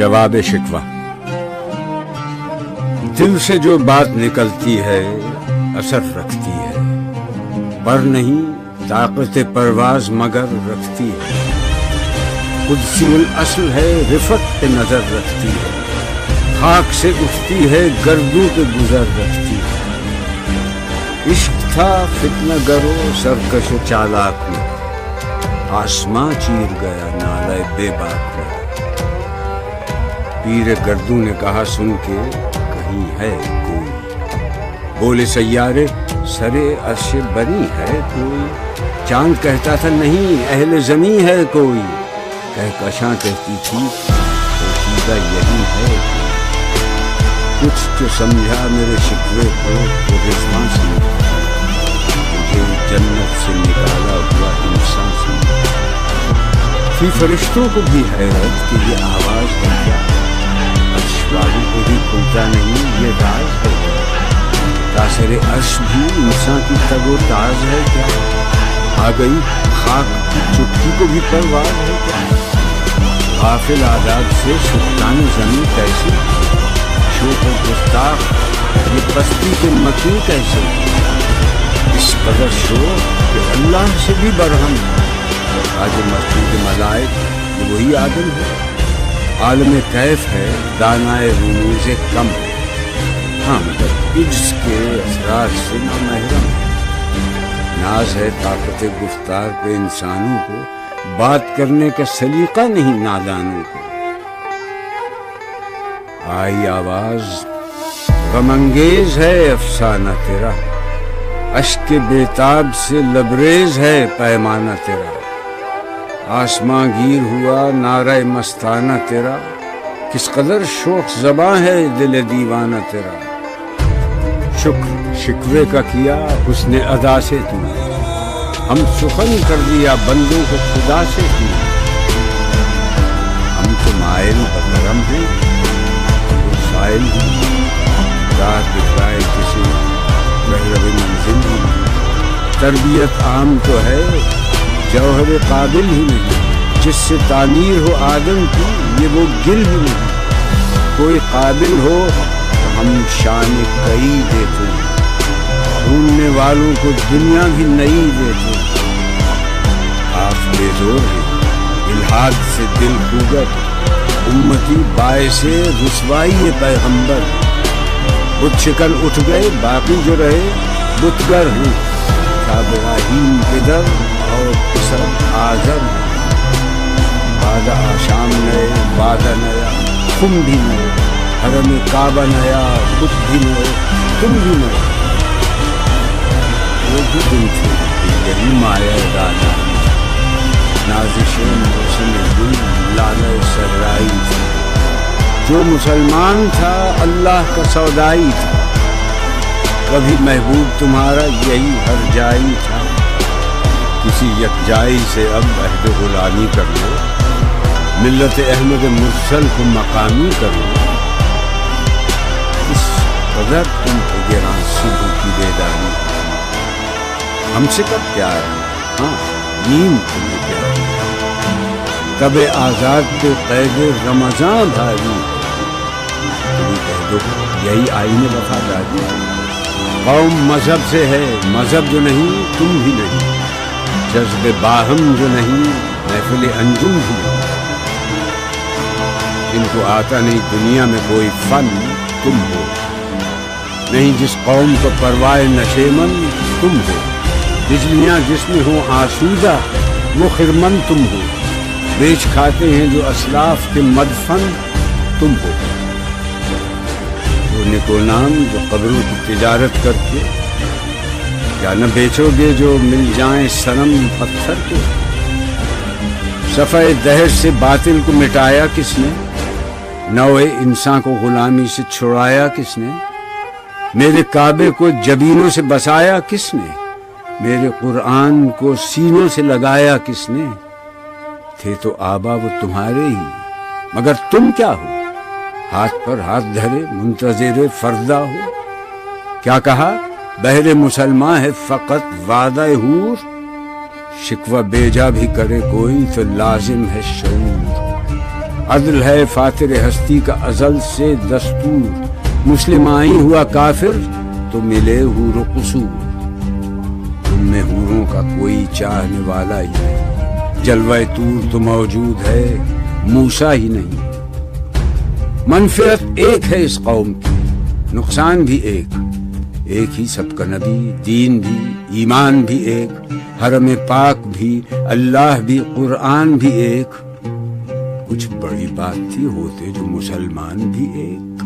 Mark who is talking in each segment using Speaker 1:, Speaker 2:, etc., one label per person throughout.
Speaker 1: جواب شکوہ۔ دل سے جو بات نکلتی ہے اثر رکھتی ہے، پر نہیں طاقت پرواز مگر رکھتی ہے۔ قدسی الاصل ہے، رفت پہ نظر رکھتی ہے، خاک سے اٹھتی ہے، گردوں پہ گزر رکھتی ہے۔ عشق تھا فتنہ گرو سرکش چالاک میں، آسماں چیر گیا نالے بے باک میں۔ پیر گردوں نے کہا سن کے کہیں ہے کوئی، بولے سیارے سرے عرش بری ہے کوئی۔ چاند کہتا تھا نہیں اہل زمیں ہے کوئی، کہکشاں کہتی تھی پوشیدہ یہی ہے۔ کچھ جو سمجھا میرے شکوے کو وہ رضواں سمجھا، مجھے جنت سے نکالا ہوا انسان سمجھا۔ پھر فرشتوں کو بھی حیرت کہ یہ آواز ہے کیا، عرش والوں کو بھی کھلتا نہیں یہ راز ہے کیا۔ تاثر عرش بھی انسان کی تگ و تاز ہے کیا، آ گئی خاک کی چٹکی کو بھی پرواز ہے کیا۔ غافل آداب سے سلطان زمین کیسے، شوق و گستاخ یہ پستی کے مکی کیسے۔ اس قدر شوق کہ اللہ سے بھی برہم ہے، آج مسجد ملائک یہ وہی آدم ہے۔ عالم کیف ہے دانائے رموز کم ہے، ہاں مگر عجز کے اثرات سے نہ محرم ہے۔ ناز ہے طاقت گفتار پہ انسانوں کو، بات کرنے کا سلیقہ نہیں نادانوں کو۔ آئی آواز غم انگیز ہے افسانہ تیرا، اشک کے بیتاب سے لبریز ہے پیمانہ تیرا۔ آسماں گیر ہوا نعرہ مستانہ تیرا، کس قدر شوق زباں ہے دل دیوانہ تیرا۔ شکر شکوے کا کیا حسن ادا سے تو، ہم سخن کر دیا بندوں کو خدا سے تو۔ ہم تو مائل بکرم ہیں سائل ہیں، راہ دکھائے کسی رہرو منزل ہی نہیں۔ تربیت عام تو ہے جوہر قابل ہی نہیں، جس سے تعمیر ہو آدم کی یہ وہ گل ہی نہیں۔ کوئی قابل ہو تو ہم شان کئی دیتے، ڈھونڈنے والوں کو دنیا بھی نئی دیتے۔ آپ بے زور ہیں الحاد سے دل کوگر، امتی باعث رسوائی پیغمبر۔ بت شکن اٹھ گئے باقی جو رہے بتگر ہیں، ابراہیم کے در اور پسر آزر ہیں۔ بادہ آشام نئے بادہ نیا تم بھی نئے، حرم کعبہ نیا بت بھی نئے تم بھی نئے۔ وہ بھی دن تھے یہی مایا رانا، نازش موسم گل لالہ سرائی تھی۔ جو مسلمان تھا اللہ کا سودائی تھا، کبھی محبوب تمہارا یہی ہر جائی تھا۔ کسی یکجائی سے اب عہد غلامی کر لو، ملت احمد مرسل کو مقامی کر لو۔ اس قدر تم کو گراں صبح کی بیداری، ہم سے کب پیار ہے ہاں نیم تمہیں پیار، کب آزاد پہ قید رمضان بھاری۔ تمہیں کہہ دو یہی آئین وفاداری۔ قوم مذہب سے ہے مذہب جو نہیں تم بھی نہیں، جذب باہم جو نہیں محفل انجم بھی نہیں۔ جن کو آتا نہیں دنیا میں کوئی فن تم ہو، نہیں جس قوم کو پروائے نشیمن تم ہو۔ بجلیاں جس میں ہوں آسودہ وہ خرمن تم ہو، بیچ کھاتے ہیں جو اسلاف کے مدفن تم ہو۔ وہ نکو نام جو قبروں کی تجارت کر کے، یا نہ بیچو گے جو مل جائیں صنم پتھر کو۔ صفحہ دہر سے باطل کو مٹایا کس نے، نوع انسان کو غلامی سے چھڑایا کس نے۔ میرے کعبے کو جبینوں سے بسایا کس نے، میرے قرآن کو سینوں سے لگایا کس نے۔ تھے تو آبا وہ تمہارے ہی، مگر تم کیا ہو، ہاتھ پر ہاتھ دھرے منتظر فردہ ہو۔ کیا کہا بہر مسلمان ہے فقط وعدہ حور، شکوہ بیجا بھی کرے کوئی تو لازم ہے شعور۔ عدل ہے فاتر ہستی کا ازل سے دستور، مسلم آئی ہوا کافر تو ملے حور و قصور۔ تم میں حوروں کا کوئی چاہنے والا ہی نہیں، جلوہ طور تو موجود ہے موسیٰ ہی نہیں۔ منفعت ایک ہے اس قوم کی، نقصان بھی ایک ہی سب کا نبی، دین بھی، ایمان بھی ایک، حرم پاک بھی، اللہ بھی، قرآن بھی ایک۔ کچھ بڑی بات تھی ہوتے جو مسلمان بھی ایک۔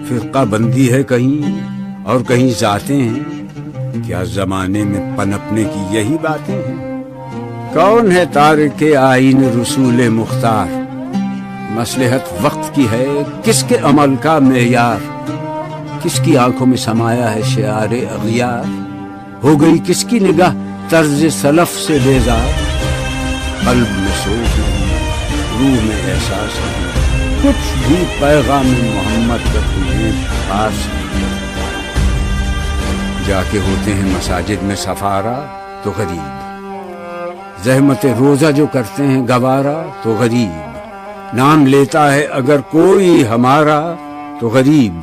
Speaker 1: فرقہ بندی ہے کہیں اور کہیں ذاتیں ہیں، کیا زمانے میں پنپنے کی یہی باتیں ہیں؟ کون ہے تارک آئین رسول مختار؟ مصلحت وقت کی ہے کس کے عمل کا معیار؟ کس کی آنکھوں میں سمایا ہے شعار اغیار؟ ہو گئی کس کی نگاہ طرز سلف سے بیزار؟ قلب میں سوچ نہیں، روح میں احساس نہیں، کچھ بھی پیغام محمد کا تمہیں پاس نہیں۔ جا کے ہوتے ہیں مساجد میں سفارا تو غریب، زحمت روزہ جو کرتے ہیں گوارا تو غریب، نام لیتا ہے اگر کوئی ہمارا تو غریب،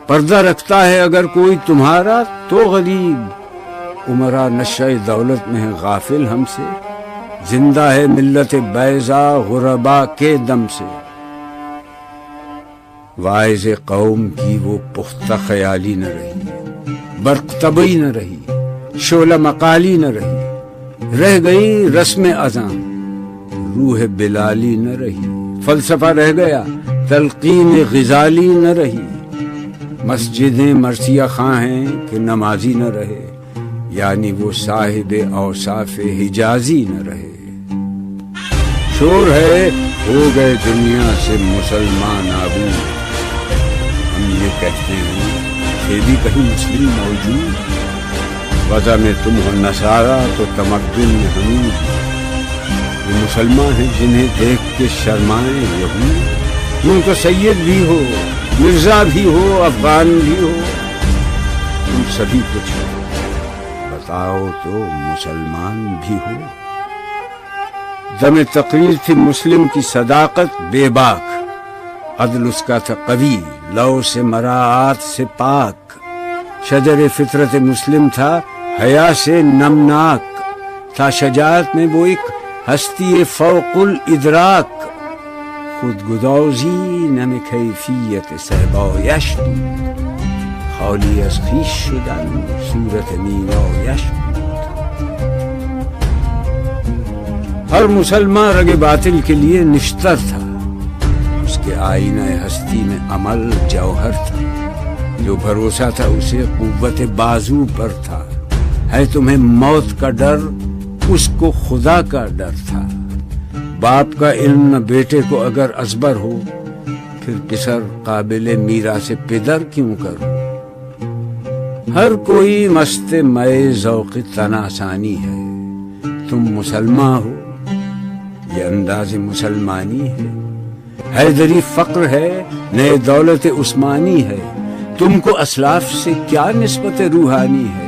Speaker 1: پردہ رکھتا ہے اگر کوئی تمہارا تو غریب۔ عمرہ نشہ دولت میں ہے غافل ہم سے، زندہ ہے ملت بیضا غربا کے دم سے۔ واعظ قوم کی وہ پختہ خیالی نہ رہی، برق طبعی نہ رہی، شعلہ مقالی نہ رہی، رہ گئی رسم اذان، روح بلالی نہ رہی، فلسفہ رہ گیا، تلقین غزالی نہ رہی۔ مسجدیں مرثیہ خواں ہیں کہ نمازی نہ رہے، یعنی وہ صاحب اوصاف حجازی نہ رہے۔ شور ہے ہو گئے دنیا سے مسلمان نابود، ہم یہ کہتے ہیں کہ بھی کہیں مسلم موجود، وضع میں تم ہو نصارہ تو تمدن میں حمید۔ یہ مسلمان ہیں جنہیں دیکھ کے شرمائیں یہود، تم تو سید بھی ہو، مرزا بھی ہو، افغان بھی ہو، تم سبھی کچھ ہو، بتاؤ تو مسلمان بھی ہو۔ دم تقریر تھی مسلم کی صداقت بے باک، عدل اس کا تھا قوی، لو سے مراعات سے پاک، شجر فطرت مسلم تھا حیا سے نمناک، تھا شجاعت میں وہ ایک ہستی فوق الادراک، خود گدازی نم کیفیت صحبایش بود، خالی از خویش شدن صورت میرایش بود۔ ہر مسلمان رگ باطل کے لیے نشتر تھا، اس کے آئینہ ہستی میں عمل جوہر تھا، جو بھروسہ تھا اسے قوت بازو پر تھا، ہے تمہیں موت کا ڈر، اس کو خدا کا ڈر تھا۔ باپ کا علم نہ بیٹے کو اگر ازبر ہو، پھر پسر قابل میراث پدر کیوں کرو؟ ہر کوئی مست مئے ذوق تناسانی ہے، تم مسلمان ہو، یہ انداز مسلمانی ہے۔ حیدری فقر ہے، نئے دولت عثمانی ہے، تم کو اسلاف سے کیا نسبت روحانی ہے؟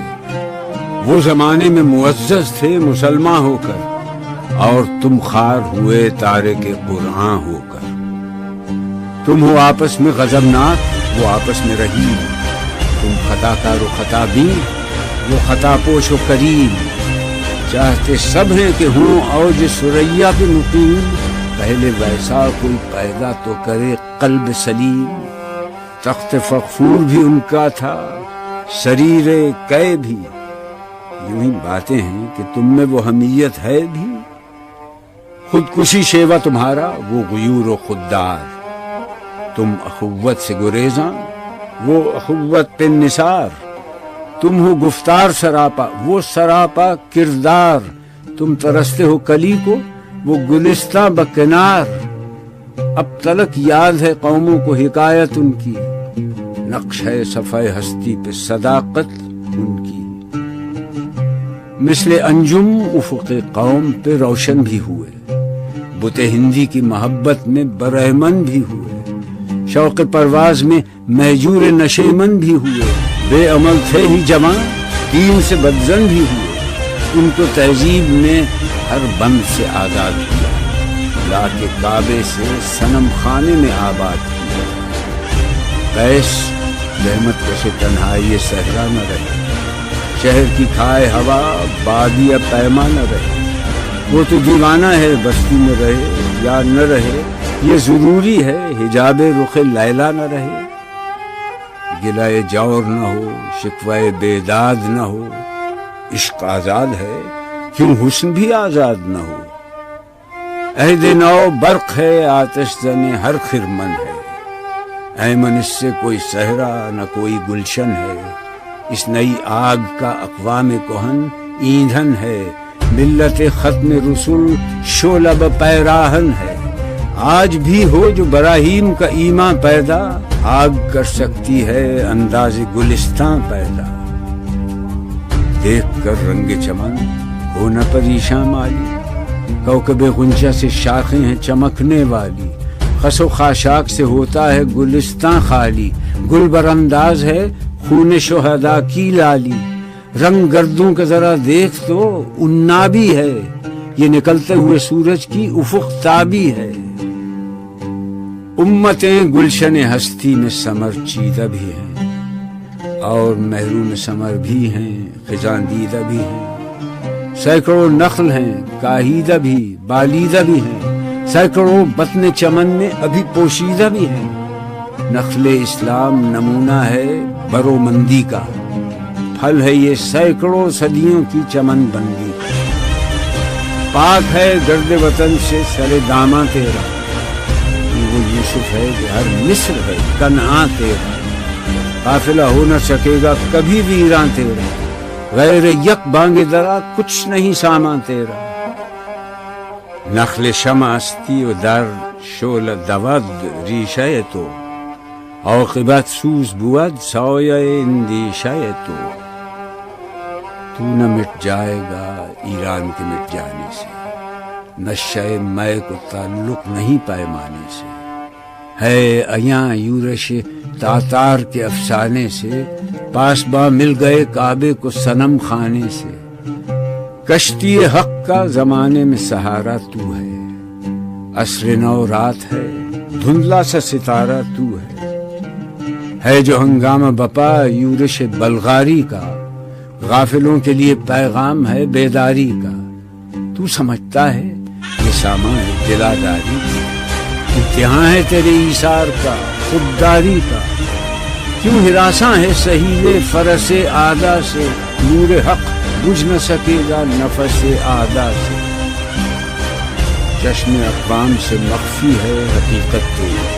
Speaker 1: وہ زمانے میں معزز تھے مسلمان ہو کر، اور تم خار ہوئے تارک قرآن ہو کر۔ تم ہو آپس میں غضبناک، وہ آپس میں رحیم، تم خطا کار و خطا بین، وہ خطا پوش و کریم۔ چاہتے سب ہیں کہ ہوں اوج ثریا پہ مقیم، پہلے ویسا کوئی پیدا تو کرے قلب سلیم۔ تخت فخور بھی ان کا تھا، سریر قے بھی، یوں ہی باتیں ہیں کہ تم میں وہ حمیت ہے بھی۔ خودکشی شیوا تمہارا، وہ غیور و خوددار، تم اخوت سے گریزاں، وہ اخوت پہ نثار۔ تم ہو گفتار سراپا، وہ سراپا کردار، تم ترستے ہو کلی کو، وہ گلستہ بکنار۔ اب تلک یاد ہے قوموں کو حکایت ان کی، نقش ہے صفحہ ہستی پہ صداقت ان کی۔ مثل انجم افق قوم پہ روشن بھی ہوئے، بت ہندی کی محبت میں برہمن بھی ہوئے، شوق پرواز میں مہجور نشیمن بھی ہوئے، بے عمل تھے ہی جوان، دین سے بدزن بھی ہوئے، ان کو تہذیب نے ہر بند سے آزاد کیا، لا کے کعبے سے صنم خانے میں آباد کیا۔ قیس رحمت کش تنہائی صحرا نہ رہے، شہر کی کھائے ہوا بادی پیما نہ رہے۔ وہ تو دیوانہ ہے بستی میں رہے یا نہ رہے، یہ ضروری ہے حجاب رخ لیلا نہ رہے۔ گلائے جور نہ ہو، شکوائے بیداد نہ ہو، عشق آزاد ہے کیوں حسن بھی آزاد نہ ہو۔ عہد نو برق ہے آتش زن ہر خرمن ہے، ایمن اس سے کوئی صحرا نہ کوئی گلشن ہے۔ اس نئی آگ کا اقوام کہن ایندھن ہے، ملت ختم رسول شعلہ پیراہن ہے۔ آج بھی ہو جو براہیم کا ایمان پیدا، آگ کر سکتی ہے انداز گلستان پیدا۔ دیکھ کر رنگ چمن ہو نہ پریشاں مالی، کوکب غنچہ سے شاخیں ہیں چمکنے والی۔ خس و خاشاک سے ہوتا ہے گلستان خالی، گل برانداز ہے خون شہداء کی لالی۔ رنگ گردوں کا ذرا دیکھ تو انابی ہے، یہ نکلتے ہوئے سورج کی افق تابی ہے۔ امتیں گلشن ہستی میں سمر چیدہ بھی ہیں، اور محروم سمر بھی ہیں خزاں دیدہ بھی ہیں۔ سینکڑوں نخل ہیں کاہیدہ بھی بالیدہ بھی ہیں، سینکڑوں بطن چمن میں ابھی پوشیدہ بھی ہیں۔ نخل اسلام نمونہ ہے برومندی کا، پھل ہے یہ سینکڑوں صدیوں کی چمن بندی۔ پاک ہے گرد وطن سے سر داماں تیرا، وہ یوسف ہے کہ ہر مصر ہے کنعاں تیرا۔ قافلہ ہو نہ سکے گا کبھی ویراں تیرا، غیر یک بانگ درا کچھ نہیں سامان تیرا۔ نخل شمع استی و در شعلہ دود ریشہ تو، عاقبت سوز بود سایہ اندیشہ تو۔ تو نہ مٹ جائے گا ایران کے مٹ جانے سے، نشہ مے کو تعلق نہیں پیمانے سے۔ ہے ایاں یورش تاتار کے افسانے سے، پاسباں مل گئے کعبے کو صنم خانے سے۔ کشتی حق کا زمانے میں سہارا تو ہے، عصر نو رات ہے دھندلا سا ستارہ تو ہے جو ہنگامہ بپا یورش بلغاری کا، غافلوں کے لیے پیغام ہے بیداری کا۔ تو سمجھتا ہے یہ سامان ہے دلاداری کا، امتحان ہے تیرے ایثار کا خودداری کا۔ کیوں ہراساں ہے سہیلے فرس آدا سے، نور حق بجھ نہ سکے گا نفس آدا سے۔ چشم اقوام سے مخفی ہے حقیقت تیری،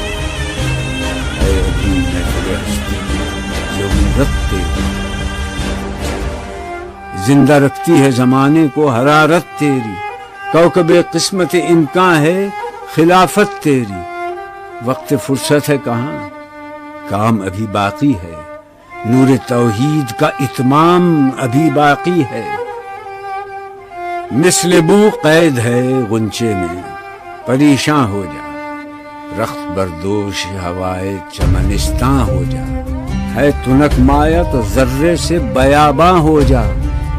Speaker 1: اے ابھی محفل ہستی ضرورت تیری۔ زندہ رکھتی ہے زمانے کو حرارت تیری، کوکب قسمت امکان ہے خلافت تیری۔ وقت فرصت ہے کہاں، کام ابھی باقی ہے، نور توحید کا اتمام ابھی باقی ہے۔ مثل بو قید ہے غنچے میں، پریشاں ہو جا، رخت بردوش ہوائے چمنستاں ہو جا۔ ہے تنک مایا تو ذرے سے بیاباں ہو جا،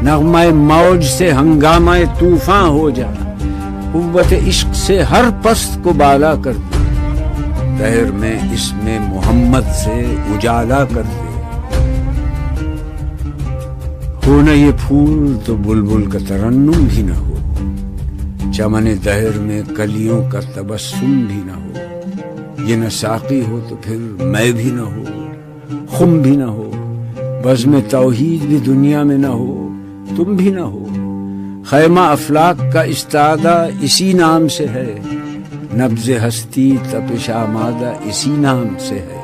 Speaker 1: نغمہ موج سے ہنگامہ طوفاں ہو جا۔ قوت عشق سے ہر پست کو بالا کر دے، دہر میں اس میں محمد سے اجالا کر دے۔ ہو نہ یہ پھول تو بلبل کا ترنم بھی نہ ہو، چمن دہر میں کلیوں کا تبسم بھی نہ ہو۔ یہ نہ ساقی ہو تو پھر میں بھی نہ ہو، خم بھی نہ ہو، بزم توحید بھی دنیا میں نہ ہو، تم بھی نہ ہو۔ خیمہ افلاک کا استادہ اسی نام سے ہے، نبض ہستی تپش آمادہ اسی نام سے ہے۔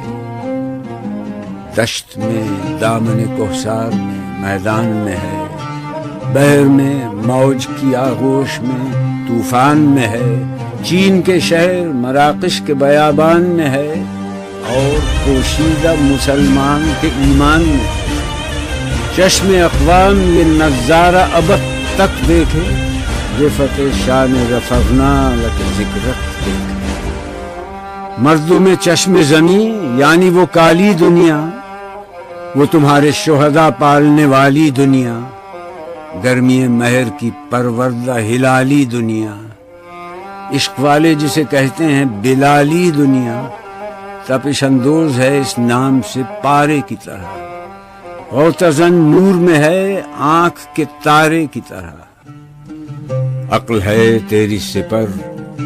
Speaker 1: دشت میں دامن کوہسار میں میدان میں ہے، بحر میں موج کی آغوش میں طوفان میں ہے، چین کے شہر مراکش کے بیابان میں ہے، اور پوشیدہ مسلمان کے ایمان میں ہے۔ چشم اقوام یہ نظارہ ابد تک دیکھے، رفت شان رفعنا لک ذکرت دیکھے۔ مردوں میں چشم زمین یعنی وہ کالی دنیا، وہ تمہارے شہداء پالنے والی دنیا، گرمی مہر کی پروردہ ہلالی دنیا۔ عشق والے جسے کہتے ہیں بلالی دنیا تپش اندوز ہے اس نام سے پارے کی طرح، غوطہ نور میں ہے آنکھ کے تارے کی طرح۔ عقل ہے تیری سپر،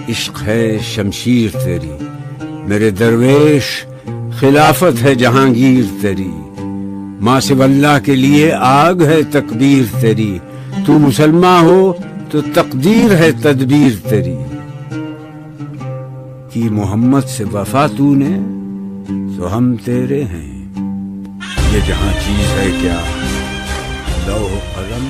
Speaker 1: عشق ہے شمشیر تیری، میرے درویش خلافت ہے جہانگیر تیری، ماں سے اللہ کے لیے آگ ہے تکبیر تیری، تو مسلمان ہو تو تقدیر ہے تدبیر تیری، کی محمد سے وفا تو نے تو ہم تیرے ہیں، یہ جہاں چیز ہے کیا لوح قلم